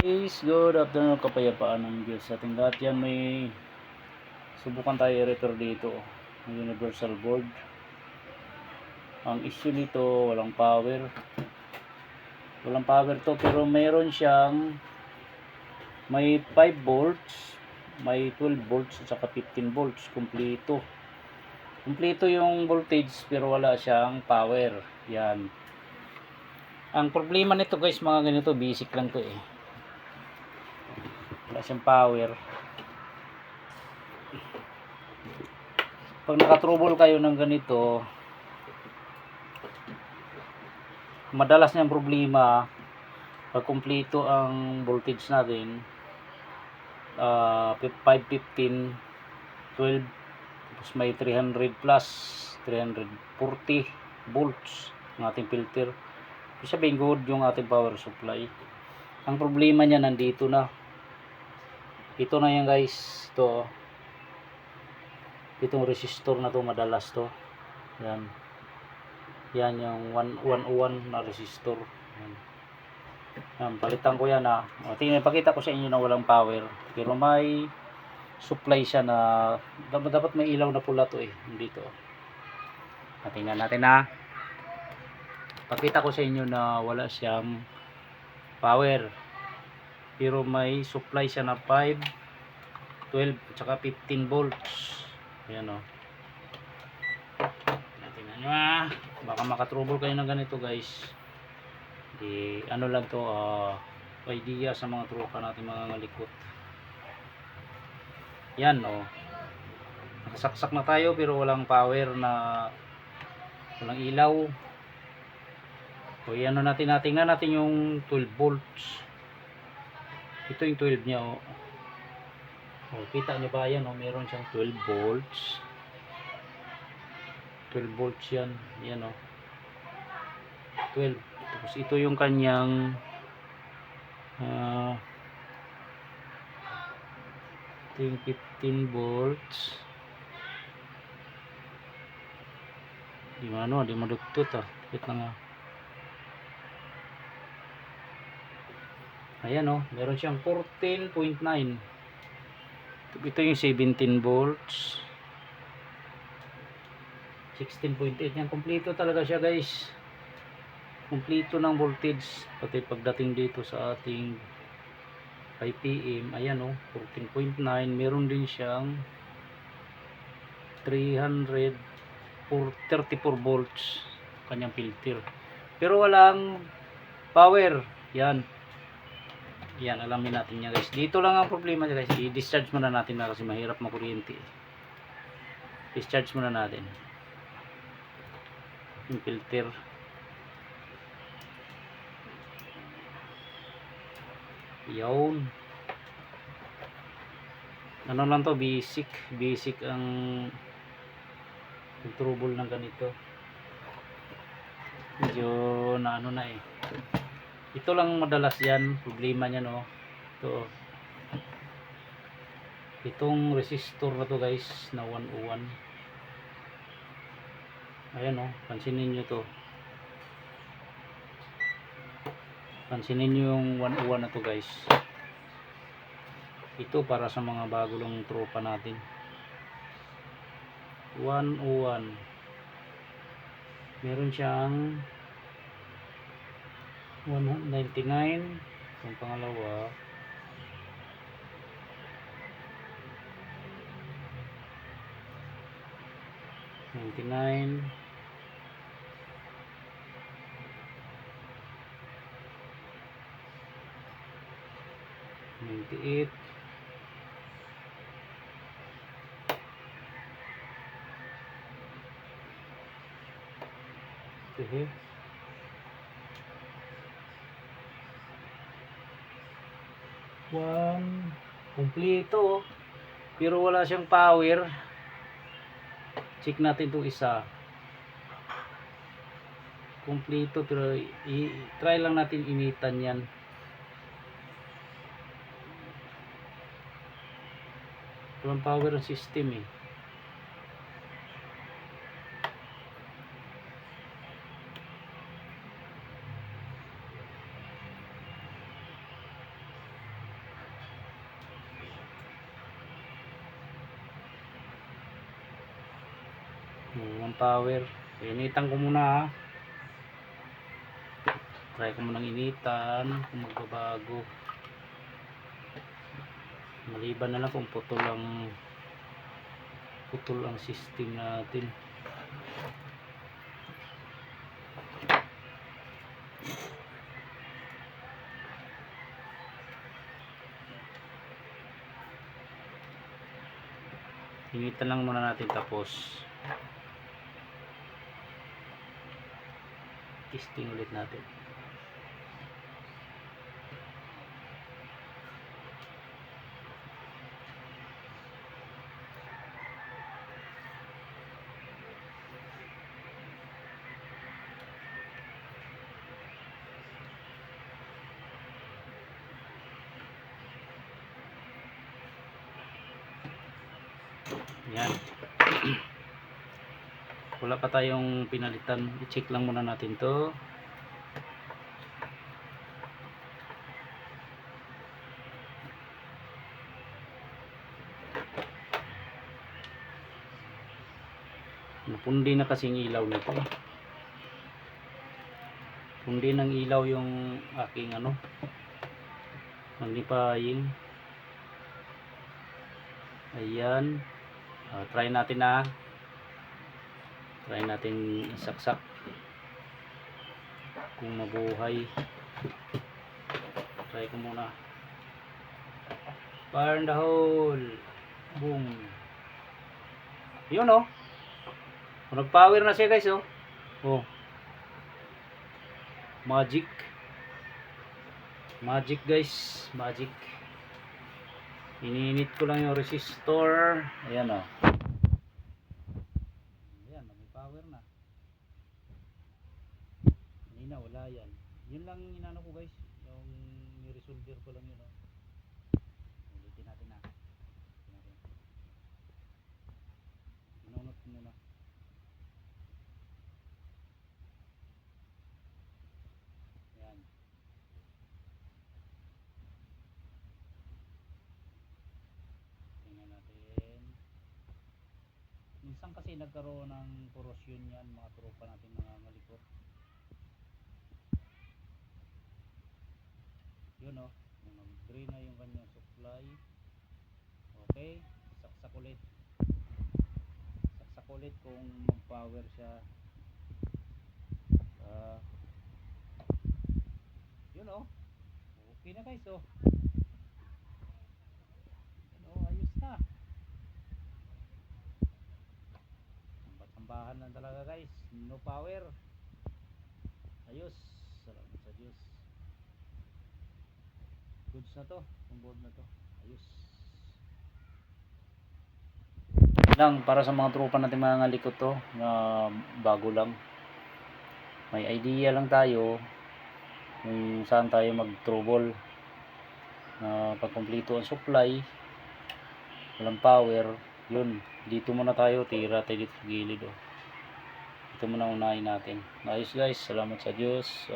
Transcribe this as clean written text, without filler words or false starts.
Guys, good afternoon, kapayapaan ng Diyos sa ating lahat. Yan, may subukan tayo i-repair dito ng universal board. Ang issue nito, walang power to, pero mayroon siyang may 5 volts, may 12 volts at saka 15 volts. Kumpleto yung voltage, pero wala siyang power. Yan, ang problema nito guys, mga ganito, basic lang to eh, wala siyang power. Pag nakatrouble kayo ng ganito, madalas niyang problema pag kumpleto ang voltage natin, 515, 12, tapos may 300 plus 340 volts ng ating filter. Ibig sabihin good yung ating power supply. Ang problema niya nandito na. Ito na yan guys, itong resistor na to, madalas to. Yan yung 101 na resistor. Palitan ko yan ha. Pakita ko sa inyo na walang power, pero may supply siya na dapat may ilaw na pula to eh, dito. Tingnan natin ha. Pakita ko sa inyo na wala siyang power, pero may supply siya na 5, 12 at saka 15 volts. Ayan o. Tingnan nyo ha. Baka makatrouble kayo ng ganito guys. Ano lang to, idea sa mga tropa natin, mga ngalikot. Yan o. Nakasaksak na tayo pero walang power, walang ilaw. O yan o, tingnan natin yung 12 volts. Ito yung 12 nya o. Kita nyo ba yan o, meron siyang 12 volts. 12 volts yan. Yan o, 12. Tapos ito yung kanyang ito yung 15 volts. Di madugtot Wait na nga. Ayan o, meron siyang 14.9. Ito yung 17 volts, 16.8. Yan, kumpleto talaga siya guys. Kumpleto ng voltage, pati pagdating dito sa ating IPM. Ayan o, 14.9. Meron din siyang 34 volts kanyang filter, pero walang power. Yan, alamin natin yan guys. Dito lang ang problema guys. I-discharge muna natin na kasi mahirap makuryente. Discharge muna natin yung filter. Yun, ano lang to, basic ang trouble ng ganito. Medyo na ano na eh. Ito lang madalas yan, problema niya no. Itong resistor na to guys, na 101. Ayan o, pansinin nyo to. Pansinin nyo yung 101 na to guys. Ito para sa mga bago lang tropa natin. 101. Meron siyang 199. Yung pangalawa, $99. $98. Okay. Kumpleto pero wala siyang power. Check natin itong isa. Kumpleto pero try lang natin initan yan. Walang power ang system eh. Walang power. Initan ko muna ha. Try ko munang initan kung magbabago. Maliban na lang kung putol ang system natin. Initan lang muna natin tapos testing ulit natin. Yan. Wala pa tayong pinalitan. I-check lang muna natin to. Napundi na kasing ilaw nito. Pundi ng ilaw yung aking magnifying. Ayan. Try natin na. Try natin isaksak kung mabuhay. Try ko muna. Fire in the hole. Boom. Yun oh. Nag-power na siya guys oh. Oh. Magic. Magic guys. Magic. Ininit ko lang yung resistor. Ayan oh. Ayan, may power na. Kanina wala yan. Yun lang inano ko guys. Yung ni-resolder ko lang yun oh. Ulitin natin na. Pinunot ko muna. Ayan. Tingnan natin. Minsan kasi nagkaroon ng corrosion yan mga tropa natin mga ngalikot. Yun oh, nag-drain na yung kanyang supply. Okay, saksak ulit. Saksak ulit kung mag-power siya. Yun oh, okay na guys oh. Ayos na. Sambahan lang talaga guys, no power. Ayos, salamat sa Diyos. Goods na to, ang board na to. Ayos. Lang para sa mga tropa natin mga likod to na bago lang. May idea lang tayo kung saan tayo mag-trouble. Pag kumpleto ang supply, walang power, yun. Dito muna tayo, tira tayo dito sa gilid oh. Ito muna unahin natin. Ayos guys, salamat sa Diyos.